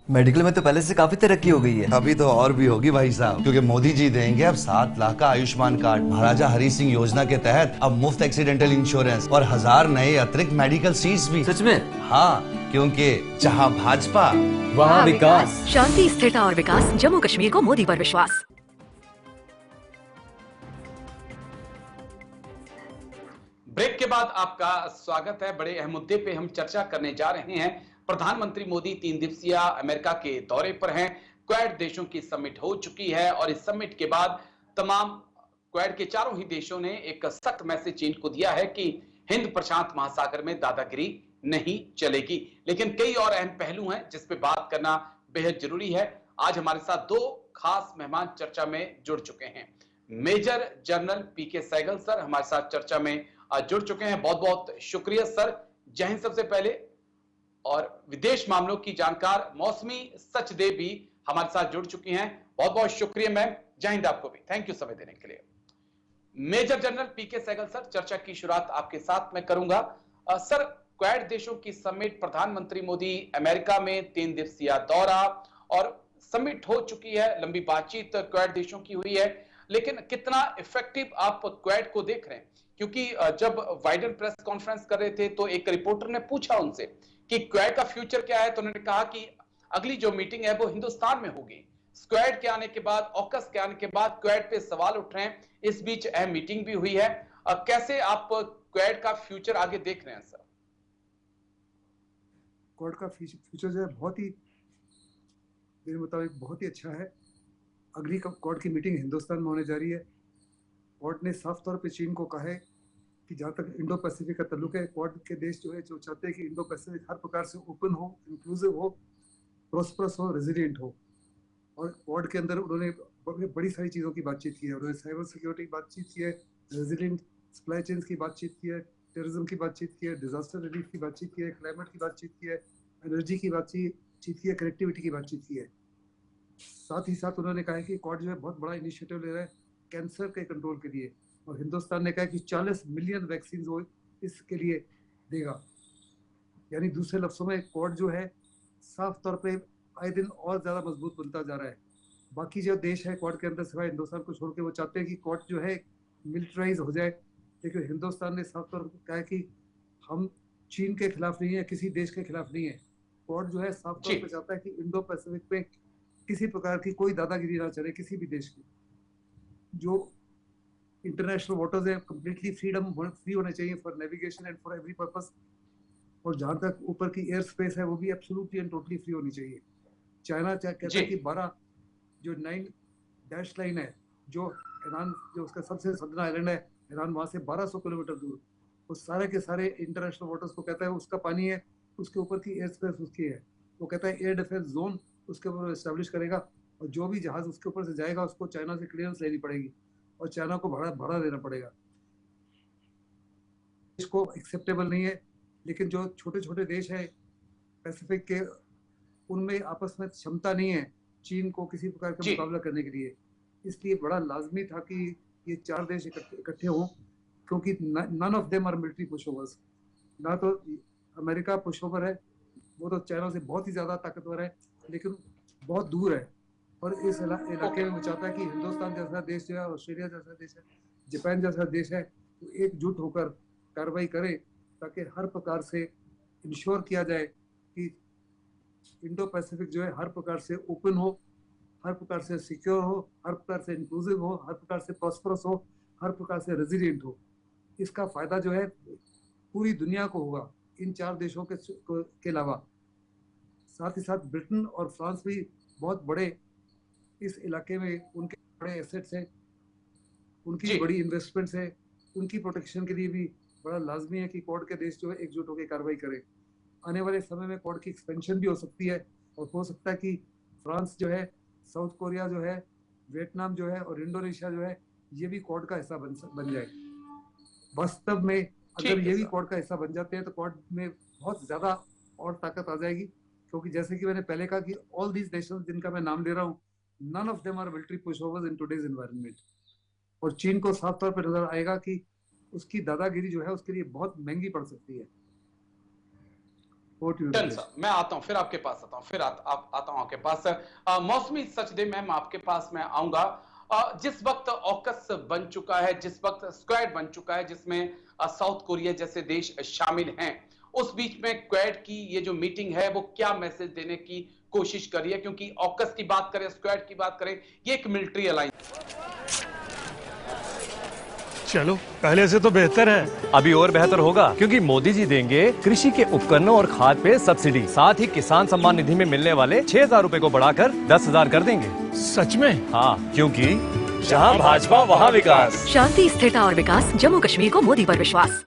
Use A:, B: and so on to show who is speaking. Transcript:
A: Medical में तो पहले से काफी तरक्की हो गई है।
B: अभी तो और भी होगी भाई साहब, क्योंकि मोदी जी देंगे अब 7 लाख का आयुष्मान कार्ड। महाराजा हरि सिंह योजना के तहत अब मुफ्त एक्सीडेंटल इंश्योरेंस और 1000 नए अतिरिक्त मेडिकल सीट्स भी।
A: सच में?
B: हाँ, क्योंकि जहाँ भाजपा
A: वहाँ विकास।
C: शांति, स्थिरता और विकास, जम्मू कश्मीर को मोदी पर विश्वास।
D: ब्रेक के बाद आपका स्वागत है। बड़े अहम मुद्दे पे हम चर्चा करने जा रहे हैं। प्रधानमंत्री मोदी 3 दिवसीय अमेरिका के दौरे पर हैं। क्वाड देशों की समिट हो चुकी है और इस समिट के बाद तमाम क्वाड के चारों ही देशों ने एक सख्त मैसेज चीन को दिया है कि हिंद प्रशांत महासागर में दादागिरी नहीं चलेगी। लेकिन कई और अहम पहलू हैं जिस पे बात करना बेहद जरूरी है। आज हमारे साथ 2 खास मेहमान चर्चा में जुड़ चुके हैं। मेजर जनरल पीके सहगल सर हमारे साथ चर्चा में जुड़ चुके हैं। बहुत बहुत शुक्रिया सर। जय हिंद सबसे पहले। और विदेश मामलों की जानकार मौसमी सचदेव भी हमारे साथ जुड़ चुकी हैं। बहुत बहुत शुक्रिया मैम। जय हिंद आपको भी। थैंक यू समय देने के लिए। मेजर जनरल पीके सहगल सर, चर्चा की शुरुआत आपके साथ मैं करूंगा। सर, क्वाड देशों की समिट, प्रधानमंत्री मोदी अमेरिका में 3 दिवसीय दौरा और समिट हो चुकी है। लंबी बातचीत क्वाड देशों की हुई है, लेकिन कितना इफेक्टिव आप क्वाड को देख रहे हैं? क्योंकि जब बाइडेन प्रेस कॉन्फ्रेंस कर रहे थे तो एक रिपोर्टर ने पूछा उनसे कि क्वाड का फ्यूचर क्या है, तो उन्होंने कहा कि अगली जो मीटिंग है वो हिंदुस्तान में होगी। स्क्वाड के आने के बाद, ऑकस के आने के बाद क्वाड पे सवाल उठ रहे हैं। इस बीच अहम मीटिंग भी हुई है। कैसे आप क्वाड का फ्यूचर आगे देख रहे हैं सर?
E: क्वाड का फ्यूचर जो है बहुत ही, मेरे मुताबिक बहुत ही अच्छा है। अगली क्वाड की मीटिंग हिंदुस्तान में होने जा रही है। क्वाड ने साफ तौर पे चीन को कहा है कि जहाँ तक इंडो पैसिफिक का ताल्लुक है, क्वाड के देश जो है जो चाहते हैं कि इंडो पैसिफिक हर प्रकार से ओपन हो, इंक्लूसिव हो, प्रॉस्परस हो, रेजिलिएंट हो। और क्वाड के अंदर उन्होंने बड़ी सारी चीज़ों की बातचीत की है। उन्होंने साइबर सिक्योरिटी की बातचीत की है, रेजिलिएंट सप्लाई चेन्स की बातचीत की है, टेररिज्म की बातचीत की है, डिजास्टर रिलीफ की बातचीत की है, क्लाइमेट की बातचीत की है, एनर्जी की बातचीत की है, कनेक्टिविटी की बातचीत की है। साथ ही साथ उन्होंने कहा है कि क्वाड जो है बहुत बड़ा इनिशिएटिव ले रहा है कैंसर के कंट्रोल के लिए, और हिंदुस्तान ने कहा कि 40 मिलियन वैक्सीन वो इसके लिए देगा। यानी दूसरे लफ्जों में क्वाड जो है साफ तौर पे आए दिन और ज़्यादा मजबूत बनता जा रहा है। बाकी जो देश है क्वाड के अंदर सिवाय हिंदुस्तान को छोड़ के, वो चाहते हैं कि क्वाड जो है मिलिटराइज हो जाए, लेकिन हिंदुस्तान ने साफ तौर पर कहा है कि हम चीन के खिलाफ नहीं है, किसी देश के खिलाफ नहीं है। क्वाड जो है साफ तौर पर चाहता है कि इंडो पैसिफिक पे किसी प्रकार की कोई दादागिरी ना चले किसी भी देश की। जो इंटरनेशनल वाटर्स है कंप्लीटली फ्री होने चाहिए for navigation and for every purpose. और जहाँ तक ऊपर की एयर स्पेस है वो भी एब्सोल्युटली एंड टोटली फ्री होनी चाहिए। चाइना कहता है कि 12 जो 9 डैश लाइन है, जो ईरान, जो उसका सबसे सदर्न आइलैंड है ईरान, वहाँ से 1200 किलोमीटर दूर, वो सारे के सारे इंटरनेशनल वाटर्स को कहता है उसका पानी है, उसके ऊपर की एयर स्पेस उसकी है। वो कहता है एयर डिफेंस जोन उसके ऊपर एस्टेब्लिश करेगा, और जो भी जहाज उसके ऊपर से जाएगा उसको चाइना से क्लियरेंस लेनी पड़ेगी और चाइना को भाड़ा देना पड़ेगा। इसको एक्सेप्टेबल नहीं है। लेकिन जो छोटे छोटे देश है पैसिफिक के, उनमें आपस में क्षमता नहीं है चीन को किसी प्रकार का मुकाबला करने के लिए। इसलिए बड़ा लाजमी था कि ये 4 देश इकट्ठे हों, क्योंकि none of them are military pushovers. ना तो अमेरिका पुशओवर है, वो तो चाइना से बहुत ही ज़्यादा ताकतवर है, लेकिन बहुत दूर है। और इस इलाके में वो चाहता है कि हिंदुस्तान जैसा देश जो है, ऑस्ट्रेलिया जैसा देश है, जापान जैसा देश है, तो एकजुट होकर कार्रवाई करे, ताकि हर प्रकार से इंश्योर किया जाए कि इंडो पैसिफिक जो है हर प्रकार से ओपन हो, हर प्रकार से सिक्योर हो, हर प्रकार से इंक्लूसिव हो, हर प्रकार से प्रॉस्परस हो, हर प्रकार से रेजिलिएंट हो। इसका फायदा जो है पूरी दुनिया को होगा, इन 4 देशों के अलावा। साथ ही साथ ब्रिटेन और फ्रांस भी बहुत बड़े इस इलाके में, उनके बड़े एसेट्स हैं, उनकी बड़ी इन्वेस्टमेंट्स है, उनकी प्रोटेक्शन के लिए भी बड़ा लाजमी है कि क्वाड के देश जो है एकजुट होकर कार्रवाई करें। आने वाले समय में क्वाड की एक्सपेंशन भी हो सकती है, और हो सकता है कि फ्रांस जो है, साउथ कोरिया जो है, वियतनाम जो है और इंडोनेशिया जो है, ये भी क्वाड का हिस्सा बन जाए। वास्तव में अगर ये भी क्वाड का हिस्सा बन जाते हैं तो क्वाड में बहुत ज़्यादा और ताकत आ जाएगी, क्योंकि जैसे कि मैंने पहले कहा कि ऑल दीज नेशंस जिनका मैं नाम ले रहा हूँ, none of them are military pushovers in today's environment. और चीन को साफ तौर पर नजर आएगा कि उसकी दादागिरी जो है उसके लिए बहुत महंगी पड़ सकती है। Over to you,
D: done
E: Rakesh.
D: Sir, मैं आता हूं, फिर आपके पास आता हूं, फिर आता हूं आपके पास। मौसमी सचदे मैम आपके पास मैं आऊंगा। जिस वक्त ऑकस बन चुका है, जिस वक्त स्क्वाड बन चुका है, जिसमें साउथ कोरिया जैसे देश शामिल हैं, उस बीच में क्वाड की ये जो मीटिंग है वो क्या मैसेज देने की कोशिश कर रही है? क्योंकि ऑकस की बात करें, स्क्वाड की बात करें, ये एक मिलिट्री अलायंस।
F: चलो पहले से तो बेहतर है।
G: अभी और बेहतर होगा, क्योंकि मोदी जी देंगे कृषि के उपकरणों और खाद पे सब्सिडी, साथ ही किसान सम्मान निधि में मिलने वाले 6,000 रूपए को बढ़ाकर 10,000 कर देंगे।
F: सच में?
G: हाँ, क्योंकि जहाँ भाजपा वहाँ विकास।
C: शांति, स्थिरता और विकास, जम्मू कश्मीर को मोदी पर विश्वास।